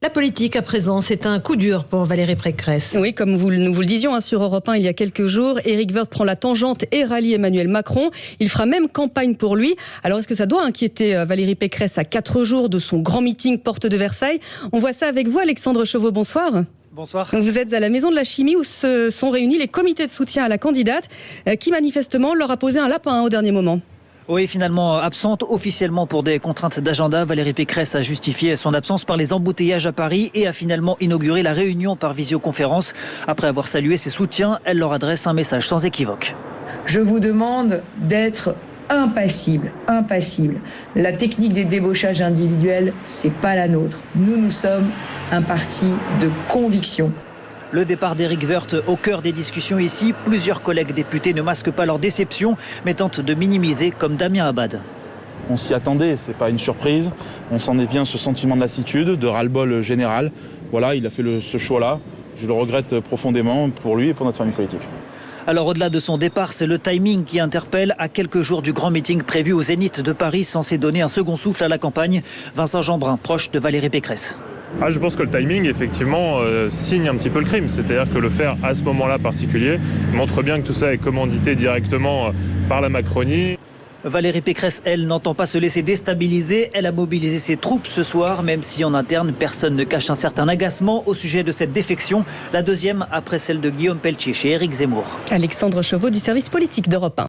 La politique, à présent, c'est un coup dur pour Valérie Pécresse. Oui, comme nous vous le disions sur Europe 1 il y a quelques jours, Éric Woerth prend la tangente et rallie Emmanuel Macron. Il fera même campagne pour lui. Alors, est-ce que ça doit inquiéter Valérie Pécresse à 4 jours de son grand meeting porte de Versailles? On voit ça avec vous, Alexandre Chauveau, bonsoir. Bonsoir. Vous êtes à la Maison de la Chimie où se sont réunis les comités de soutien à la candidate qui manifestement leur a posé un lapin au dernier moment. Oui, finalement absente officiellement pour des contraintes d'agenda. Valérie Pécresse a justifié son absence par les embouteillages à Paris et a finalement inauguré la réunion par visioconférence. Après avoir salué ses soutiens, elle leur adresse un message sans équivoque. Je vous demande d'être impassible. La technique des débauchages individuels, c'est pas la nôtre. Nous sommes un parti de conviction. Le départ d'Éric Woerth au cœur des discussions ici. Plusieurs collègues députés ne masquent pas leur déception, mais tentent de minimiser, comme Damien Abad. On s'y attendait, c'est pas une surprise. On sent bien ce sentiment de lassitude, de ras-le-bol général. Voilà, il a fait ce choix-là. Je le regrette profondément pour lui et pour notre famille politique. Alors au-delà de son départ, c'est le timing qui interpelle. À quelques jours du grand meeting prévu au Zénith de Paris, censé donner un second souffle à la campagne. Vincent Jeanbrun, proche de Valérie Pécresse. Je pense que le timing, effectivement, signe un petit peu le crime. C'est-à-dire que le faire à ce moment-là particulier montre bien que tout ça est commandité directement par la Macronie. Valérie Pécresse, elle, n'entend pas se laisser déstabiliser. Elle a mobilisé ses troupes ce soir, même si en interne, personne ne cache un certain agacement au sujet de cette défection. La deuxième après celle de Guillaume Pelletier chez Éric Zemmour. Alexandre Chauveau du service politique d'Europe 1.